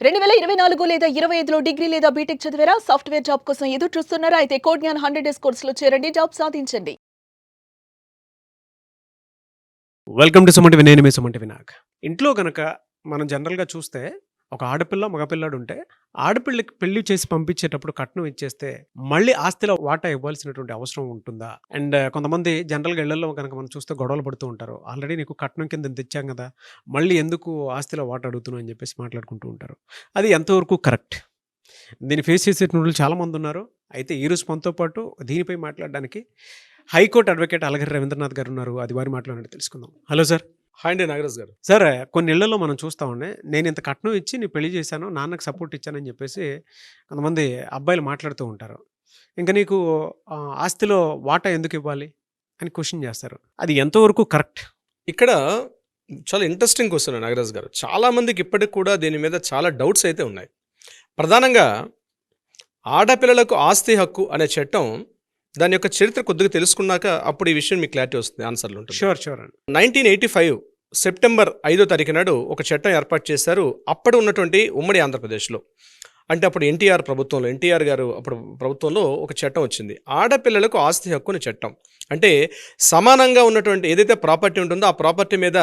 2024 లేదా 25లో డిగ్రీ లేదా బీటెక్ చదివారా? సాఫ్ట్‌వేర్ జాబ్ కోసం ఎదురు చూస్తున్నారా? అయితే కోడ్ జ్ఞాన్ 100 డేస్ కోర్సులో చేరండి. జాబ్ సాధించండి. Welcome to Suman TV. నేను మీ సుమన్ టీవీ నాగ్. ఇంట్లో గనక మనం జనరల్‌గా చూస్తే ఒక ఆడపిల్ల, మగపిల్లాడు ఉంటే ఆడపిల్లకి పెళ్లి చేసి పంపించేటప్పుడు కట్నం ఇచ్చేస్తే మళ్ళీ ఆస్తిలో వాటా ఇవ్వాల్సినటువంటి అవసరం ఉంటుందా? అండ్ కొంతమంది జనరల్‌గా ఇళ్లల్లో గనక మనం చూస్తే గొడవలు పడుతూ ఉంటారు. ఆల్రెడీ నీకు కట్నం కింద ఇంత ఇచ్చాం గదా! మళ్ళీ ఎందుకు ఆస్తిలో వాటా అడుగుతున్నావు అని చెప్పేసి మాట్లాడుకుంటూ ఉంటారు. అది ఎంతవరకు కరెక్ట్? దీన్ని ఫేస్ చేసేటోళ్ళు చాలామందున్నారు. అయితే ఈరోజు మనతో పాటు దీనిపై మాట్లాడడానికి హైకోర్టు అడ్వకేట్ అలగిరి రవీంద్రనాథ్ గారు ఉన్నారు. అది వారి మాటలోనే తెలుసుకుందాం. Hello sir. హాయ్ అండి నాగరాజ్ గారు. సార్, కొన్ని ఇళ్లలో మనం చూస్తామండి, నేను ఇంత కట్నం ఇచ్చి నీ పెళ్లి చేశాను, నాన్నకి సపోర్ట్ ఇచ్చానని చెప్పేసి కొంతమంది అబ్బాయిలు మాట్లాడుతూ ఉంటారు. ఇంకా నీకు ఆస్తిలో వాటా ఎందుకు ఇవ్వాలి అని క్వశ్చన్ చేస్తారు. అది ఎంతవరకు కరెక్ట్? ఇక్కడ చాలా ఇంట్రెస్టింగ్ క్వశ్చన్ నాగరాజ్ గారు. చాలామందికి ఇప్పటికి కూడా దీని మీద చాలా డౌట్స్ అయితే ఉన్నాయి. ప్రధానంగా ఆడపిల్లలకు ఆస్తి హక్కు అనే చట్టం, దాని యొక్క చరిత్ర కొద్దిగా తెలుసుకున్నాక అప్పుడు ఈ విషయం మీకు క్లారిటీ వస్తుంది, ఆన్సర్లు ఉంటుంది. షూర్ అండి. 1985 సెప్టెంబర్ 5వ తారీఖు నాడు ఒక చట్టం ఏర్పాటు చేశారు అప్పుడు ఉన్నటువంటి ఉమ్మడి ఆంధ్రప్రదేశ్లో. అంటే అప్పుడు ఎన్టీఆర్ గారు అప్పుడు ప్రభుత్వంలో ఒక చట్టం వచ్చింది, ఆడపిల్లలకు ఆస్తి హక్కుని చట్టం. అంటే సమానంగా ఉన్నటువంటి ఏదైతే ప్రాపర్టీ ఉంటుందో ఆ ప్రాపర్టీ మీద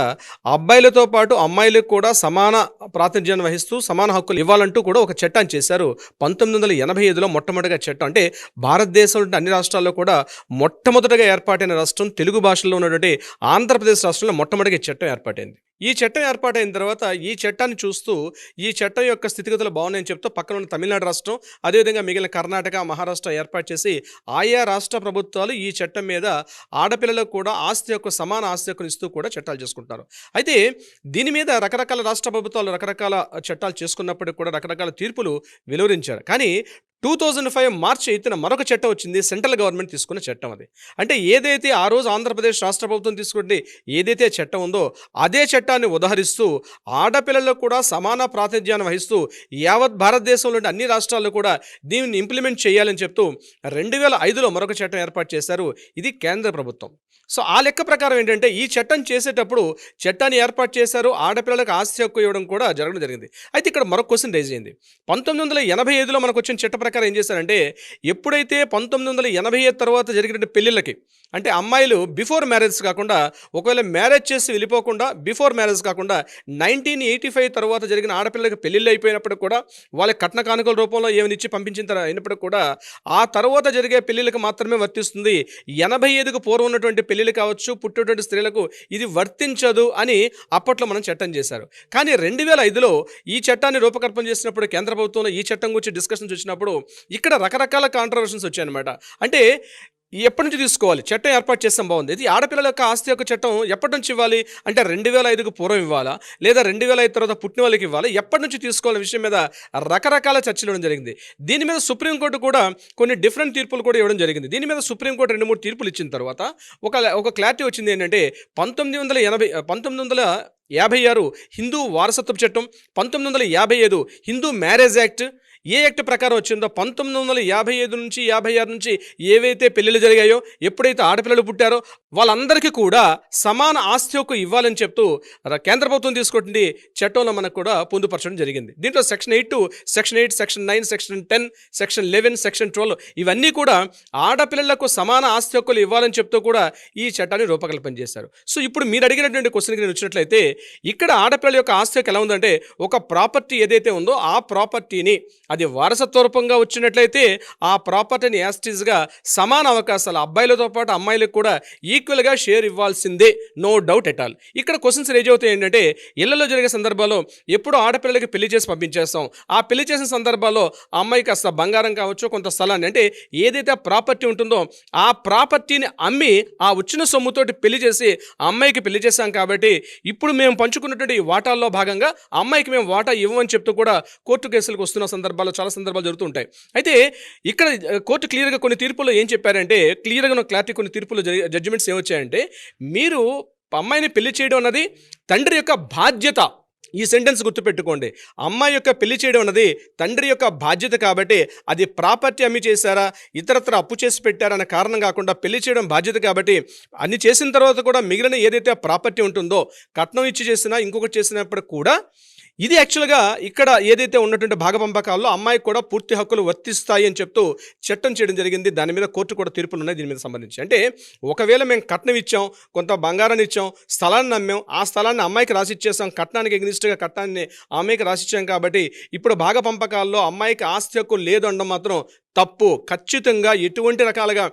అబ్బాయిలతో పాటు అమ్మాయిలకు కూడా సమాన ప్రాతినిధ్యాన్ని వహిస్తూ సమాన హక్కులు ఇవ్వాలంటూ కూడా ఒక చట్టాన్ని చేశారు 1985లో మొట్టమొదటిగా చట్టం. అంటే భారతదేశంలో అన్ని రాష్ట్రాల్లో కూడా మొట్టమొదటిగా ఏర్పాటైన రాష్ట్రం తెలుగు భాషలో ఉన్నటువంటి ఆంధ్రప్రదేశ్ రాష్ట్రంలో మొట్టమొదటిగా చట్టం ఏర్పాటైంది. ఈ చట్టం ఏర్పాటైన తర్వాత ఈ చట్టాన్ని చూస్తూ ఈ చట్టం యొక్క స్థితిగతులు బాగున్నాయని చెప్తూ పక్కన ఉన్న తమిళనాడు రాష్ట్రం, అదేవిధంగా మిగిలిన కర్ణాటక, మహారాష్ట్ర ఏర్పాటు చేసి ఆయా రాష్ట్ర ప్రభుత్వాలు ఈ చట్టం మీద ఆడపిల్లలకు కూడా సమాన ఆస్తి హక్కును ఇస్తూ కూడా చట్టాలు చేసుకుంటారు. అయితే దీని మీద రకరకాల రాష్ట్ర ప్రభుత్వాలు రకరకాల చట్టాలు చేసుకున్నప్పటికీ కూడా రకరకాల తీర్పులు వెలువరించారు. కానీ 2005 మార్చి 8న మరొక చట్టం వచ్చింది, సెంట్రల్ గవర్నమెంట్ తీసుకున్న చట్టం. అది అంటే ఏదైతే ఆ రోజు ఆంధ్రప్రదేశ్ రాష్ట్ర ప్రభుత్వం తీసుకుంటే ఏదైతే చట్టం ఉందో అదే చట్టాన్ని ఉదహరిస్తూ ఆడపిల్లలకు కూడా సమాన ప్రాతినిధ్యాన్ని వహిస్తూ యావత్ భారతదేశంలోని అన్ని రాష్ట్రాల్లో కూడా దీన్ని ఇంప్లిమెంట్ చేయాలని చెప్తూ 2005లో మరొక చట్టం ఏర్పాటు చేశారు. ఇది కేంద్ర ప్రభుత్వం. సో ఆ లెక్క ప్రకారం ఏంటంటే ఈ చట్టం చేసేటప్పుడు చట్టాన్ని ఏర్పాటు చేశారు, ఆడపిల్లలకు ఆస్తి హక్కు ఇవ్వడం కూడా జరగడం జరిగింది. అయితే ఇక్కడ మరొక క్వశ్చన్ రైజ్ అయింది. 1985లో మనకు వచ్చిన చట్ట ప్రకారం ఏం చేశారంటే, ఎప్పుడైతే 1985 తర్వాత జరిగిన పెళ్ళిళ్ళకి, అంటే అమ్మాయిలు బిఫోర్ మ్యారేజ్ కాకుండా, ఒకవేళ మ్యారేజ్ చేసి వెళ్ళిపోకుండా బిఫోర్ మ్యారేజ్ కాకుండా 1985 తర్వాత జరిగిన ఆడపిల్లలకి పెళ్ళిళ్ళు అయిపోయినప్పుడు కూడా వాళ్ళ కట్న కానుకల రూపంలో ఏమనిచ్చి పంపించిన అయినప్పుడు కూడా ఆ తర్వాత జరిగే పెళ్ళిళ్ళకి మాత్రమే వర్తిస్తుంది. 85కు పూర్వం ఉన్నటువంటి పెళ్ళిళ్ళు కావచ్చు, పుట్టేటువంటి స్త్రీలకు ఇది వర్తించదు అని అప్పట్లో మనం చట్టం చేశారు. కానీ 2005లో ఈ చట్టాన్ని రూపకల్పన చేసినప్పుడు కేంద్ర ప్రభుత్వంలో ఈ చట్టం గురించి డిస్కషన్స్ వచ్చినప్పుడు ఇక్కడ రకరకాల కాంట్రవర్షన్స్ వచ్చాయన్నమాట. అంటే ఎప్పటి నుంచి తీసుకోవాలి, చట్టం ఏర్పాటు చేస్తాం బాగుంది, ఇది ఆడపిల్లల యొక్క ఆస్తి యొక్క చట్టం ఎప్పటి నుంచి ఇవ్వాలి అంటే 2005కు పూర్వం ఇవ్వాలా, లేదా 2005 తర్వాత పుట్టిన వాళ్ళకి ఇవ్వాలా, ఎప్పటి నుంచి తీసుకోవాలనే విషయం మీద రకరకాల చర్చలు ఇవ్వడం జరిగింది. దీని మీద సుప్రీంకోర్టు కూడా కొన్ని డిఫరెంట్ తీర్పులు కూడా ఇవ్వడం జరిగింది. దీని మీద సుప్రీంకోర్టు 2-3 తీర్పులు ఇచ్చిన తర్వాత ఒక క్లారిటీ వచ్చింది. ఏంటంటే 1956 హిందూ వారసత్వ చట్టం, 1955 హిందూ మ్యారేజ్ యాక్ట్, ఏ యాక్ట్ ప్రకారం వచ్చిందో 1955 నుంచి 56 నుంచి ఏవైతే పెళ్ళిళ్ళు జరిగాయో, ఎప్పుడైతే ఆడపిల్లలు పుట్టారో వాళ్ళందరికీ కూడా సమాన ఆస్తి హక్కు ఇవ్వాలని చెప్తూ కేంద్ర ప్రభుత్వం తీసుకుంటుంది చట్టంలో మనకు కూడా పొందుపరచడం జరిగింది. దీంట్లో section 8, section 8, section 9, section 10, section 11, section 12 ఇవన్నీ కూడా ఆడపిల్లలకు సమాన ఆస్తి హక్కులు ఇవ్వాలని చెప్తూ కూడా ఈ చట్టాన్ని రూపకల్పన చేశారు. సో ఇప్పుడు మీరు అడిగినటువంటి క్వశ్చన్కి నేను వచ్చినట్లయితే, ఇక్కడ ఆడపిల్లల యొక్క ఆస్తి హక్కు ఎలా ఉందంటే, ఒక ప్రాపర్టీ ఏదైతే ఉందో ఆ ప్రాపర్టీని అది వారసత్వ రూపంగా వచ్చినట్లయితే ఆ ప్రాపర్టీని యాస్టీజ్గా సమాన అవకాశాలు అబ్బాయిలతో పాటు అమ్మాయిలకు కూడా ఈక్వల్గా షేర్ ఇవ్వాల్సిందే, నో డౌట్ ఎట్ ఆల్. ఇక్కడ క్వశ్చన్స్ రేజ్ అవుతాయి. ఏంటంటే ఇళ్లలో జరిగే సందర్భాల్లో ఎప్పుడు ఆడపిల్లలకి పెళ్లి చేసి పంపించేస్తాం, ఆ పెళ్లి చేసిన సందర్భాల్లో ఆ అమ్మాయికి కాస్త బంగారం కావచ్చు, కొంత స్థలాన్ని, అంటే ఏదైతే ప్రాపర్టీ ఉంటుందో ఆ ప్రాపర్టీని అమ్మి ఆ వచ్చిన సొమ్ముతోటి పెళ్లి చేసి ఆ అమ్మాయికి పెళ్లి చేశాం కాబట్టి ఇప్పుడు మేము పంచుకున్నటువంటి వాటాల్లో భాగంగా ఆ అమ్మాయికి మేము వాటా ఇవ్వమని చెప్తూ కూడా కోర్టు కేసులకు వస్తున్న సందర్భాల్లో చాలా సందర్భాలు జరుగుతూ ఉంటాయి. అయితే ఇక్కడ కోర్టు క్లియర్గా కొన్ని తీర్పుల్లో ఏం చెప్పారంటే, క్లియర్గా క్లారిటీ కొన్ని తీర్పుల్లో జడ్జిమెంట్స్ ఏమొచ్చాయంటే, మీరు అమ్మాయిని పెళ్లి చేయడం అన్నది తండ్రి యొక్క బాధ్యత. ఈ సెంటెన్స్ గుర్తుపెట్టుకోండి, అమ్మాయి యొక్క పెళ్లి చేయడం అన్నది తండ్రి యొక్క బాధ్యత కాబట్టి అది ప్రాపర్టీ అమ్మి చేశారా, ఇతరత్ర అప్పు చేసి పెట్టారా అనే కారణం కాకుండా పెళ్లి చేయడం బాధ్యత కాబట్టి అన్ని చేసిన తర్వాత కూడా మిగిలిన ఏదైతే ప్రాపర్టీ ఉంటుందో, కట్నం ఇచ్చి చేసినా ఇంకొకటి చేసినప్పుడు కూడా ఇది యాక్చువల్గా ఇక్కడ ఏదైతే ఉన్నటువంటి భాగపంపకాల్లో అమ్మాయికి కూడా పూర్తి హక్కులు వర్తిస్తాయి అని చెప్తూ చట్టం చేయడం జరిగింది. దాని మీద కోర్టు కూడా తీర్పులు ఉన్నాయి దీని మీద సంబంధించి. అంటే ఒకవేళ మేము కట్నం ఇచ్చాం, కొంత బంగారాన్ని ఇచ్చాం, స్థలాన్ని అమ్మాం, ఆ స్థలాన్ని అమ్మాయికి రాసిచ్చేసాం, కట్నానికి ఎగ్నిస్ట్గా కట్నాన్ని అమ్మాయికి రాసిచ్చాం కాబట్టి ఇప్పుడు భాగపంపకాల్లో అమ్మాయికి ఆస్తి హక్కు లేదు అనడం మాత్రం తప్పు. ఖచ్చితంగా ఎటువంటి రకాలుగా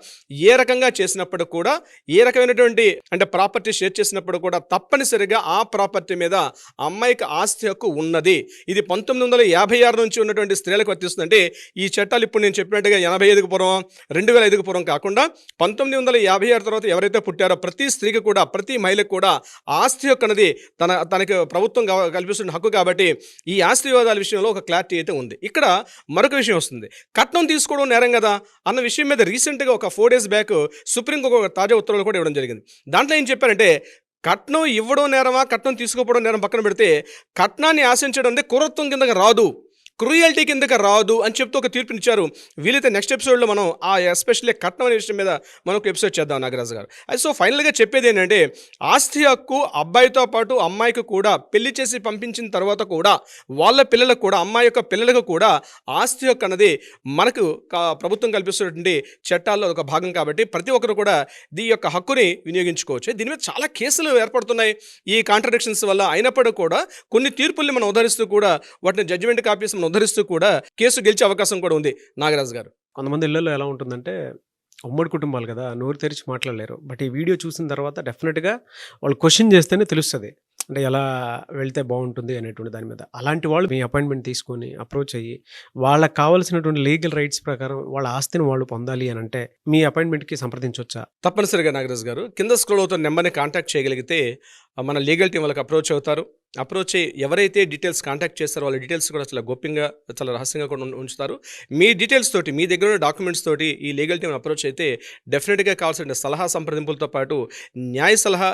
ఏ రకంగా చేసినప్పుడు కూడా, ఏ రకమైనటువంటి అంటే ప్రాపర్టీ షేర్ చేసినప్పుడు కూడా తప్పనిసరిగా ఆ ప్రాపర్టీ మీద అమ్మాయికి ఆస్తి హక్కు ఉన్నది. ఇది 1956 నుంచి ఉన్నటువంటి స్త్రీలకు వర్తిస్తుంది. అంటే ఈ చట్టాలు ఇప్పుడు నేను చెప్పినట్టుగా 85కు పూర్వం 2005కు పూర్వం కాకుండా 1956 తర్వాత ఎవరైతే పుట్టారో ప్రతి స్త్రీకి కూడా, ప్రతి మహిళకు కూడా ఆస్తి హక్కు అనేది తనకి ప్రభుత్వం కల్పిస్తున్న హక్కు. కాబట్టి ఈ ఆస్తి వివాదాల విషయంలో ఒక క్లారిటీ అయితే ఉంది. ఇక్కడ మరొక విషయం వస్తుంది, కట్నం తీసుకోవడం నేరం కదా అన్న విషయం మీద రీసెంట్గా ఒక 4 days బ్యాక్ సుప్రీంకోర్టు ఒక తాజా ఉత్తర్వులు కూడా ఇవ్వడం జరిగింది. దాంట్లో ఏం చెప్పారంటే కట్నం ఇవ్వడం నేరమా, కట్నం తీసుకోవడం నేరం పక్కన పెడితే కట్నాన్ని ఆశించడం అంటే క్రూరత్వం కిందకి రాదు, క్రూయల్టీ కిందకి రాదు అని చెప్తూ ఒక తీర్పునిచ్చారు. వీలైతే నెక్స్ట్ ఎపిసోడ్లో మనం ఆ ఎస్పెషల్లీ కట్నం అనే విషయం మీద మనం ఒక ఎపిసోడ్ చేద్దాం నాగరాజు గారు. సో ఫైనల్గా చెప్పేది ఏంటంటే ఆస్తి హక్కు అబ్బాయితో పాటు అమ్మాయికి కూడా పెళ్లి చేసి పంపించిన తర్వాత కూడా వాళ్ళ పిల్లలకు కూడా, అమ్మాయి యొక్క పిల్లలకు కూడా ఆస్తి హక్కు అన్నది మనకు ప్రభుత్వం కల్పిస్తున్నటువంటి చట్టాల్లో ఒక భాగం. కాబట్టి ప్రతి ఒక్కరు కూడా దీని యొక్క హక్కుని వినియోగించుకోవచ్చు. దీని మీద చాలా కేసులు ఏర్పడుతున్నాయి ఈ కాంట్రడిక్షన్స్ వల్ల. అయినప్పటికీ కూడా కొన్ని తీర్పుల్ని మనం ఉద్ధరిస్తూ కూడా, వాటిని జడ్జిమెంట్ కాపీస్ మనం ఉద్ధరిస్తూ కూడా కేసు గెలిచే అవకాశం కూడా ఉంది నాగరాజు గారు. కొంతమంది ఇళ్లలో ఎలా ఉంటుందంటే ఉమ్మడి కుటుంబాలు కదా, నోరు తెరిచి మాట్లాడలేరు. బట్ ఈ వీడియో చూసిన తర్వాత డెఫినెట్గా వాళ్ళు క్వశ్చన్ చేస్తేనే తెలుస్తుంది అంటే ఎలా వెళ్తే బాగుంటుంది అనేటువంటి దాని మీద. అలాంటి వాళ్ళు మీ అపాయింట్మెంట్ తీసుకొని అప్రోచ్ అయ్యి వాళ్ళకి కావాల్సినటువంటి లీగల్ రైట్స్ ప్రకారం వాళ్ళ ఆస్తిని వాళ్ళు పొందాలి అని అంటే మీ అపాయింట్మెంట్కి సంప్రదించవచ్చా? తప్పనిసరిగా నాగరాజు గారు, కింద స్క్రోల్ అవుతున్న నెంబర్ని కాంటాక్ట్ చేయగలిగితే మన లీగల్ టీం వాళ్ళకి అప్రోచ్ అవుతారు. అప్రోచ్ అయ్యి ఎవరైతే డీటెయిల్స్ కాంటాక్ట్ చేస్తారో వాళ్ళ డీటెయిల్స్ కూడా చాలా గోప్యంగా, చాలా రహస్యంగా కూడా ఉంచుతారు. మీ డీటెయిల్స్ తోటి, మీ దగ్గర ఉన్న డాక్యుమెంట్స్ తోటి ఈ లీగల్ టీం అప్రోచ్ అయితే డెఫినెట్గా కావాల్సిన సలహా సంప్రదింపులతో పాటు న్యాయ సలహా,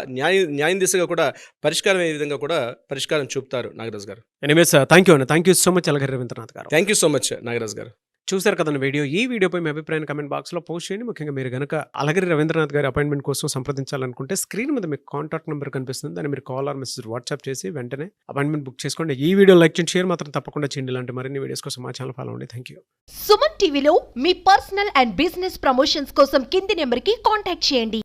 న్యాయం దిశగా కూడా పరిష్కారం అయ్యే విధంగా కూడా పరిష్కారం చూపుతారు Nagaraju garu. Anyways thank you అండి. Thank you so much Alagiri Ravindranath garu. Thank you so much Nagaraju garu. చూసారు కదండి వీడియో. ఈ వీడియోపై మీ అభిప్రాయాన్ని కమెంట్ బాక్స్లో పోస్ట్ చేయండి. ముఖ్యంగా మీరు కనుక అలగిరి రవీంద్రనాథ్ గారి అపాయింట్మెంట్ కోసం సంప్రదించాలనుకుంటే స్క్రీన్ మీద మీకు కాంటాక్ట్ నెంబర్ కనిపిస్తుంది. దాన్ని మీరు కాల్ ఆర్ మెసేజ్ వాట్సాప్ చేసి వెంటనే అపాయింట్మెంట్ బుక్ చేసుకోండి. ఈ వీడియో లైక్ చేయండి, షేర్ మాత్రం తప్పకుండా చేయండి. ఇలాంటి మరిన్ని వీడియోస్ కోసం మా ఛానల్ ఫాలో అవ్వండి. Thank you. సుమన్ టీవీలో మీ పర్సనల్ అండ్ బిజినెస్ ప్రమోషన్స్ కోసం కింది నెంబర్కి కాంటాక్ట్ చేయండి.